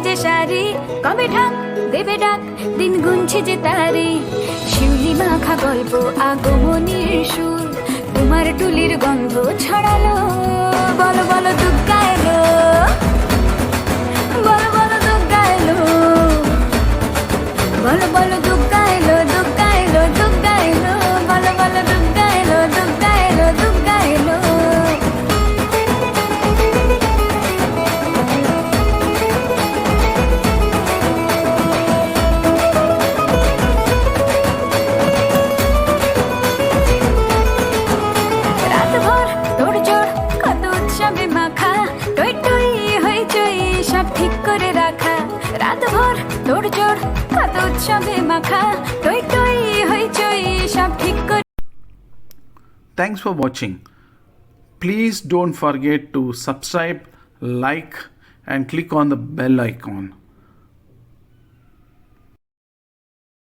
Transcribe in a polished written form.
যে শাড়ি কবে ঢাক দেবে ডাক দিন গুনছে যে তারি শিউলি মাখা গল্প আগমনীর সুর তোমার টুলির গন্ধ ছড়ালো বলো বলো দুগ্গা এলো বলো বলো দুগ্গা এলো বলো বলো দুগ্গা এলো দুগ্গা এলো দুগ্গা এলো বলো বলো দুগ্গা এলো দুগ্গা এলো দুগ্গা এলো ঠিক করে রাখা রাত ভর তোড়জোড় কত উৎসবে মাখা টই টই হইচই সব ঠিক করে Thanks for watching. Please don't forget to subscribe, like and click on the bell icon.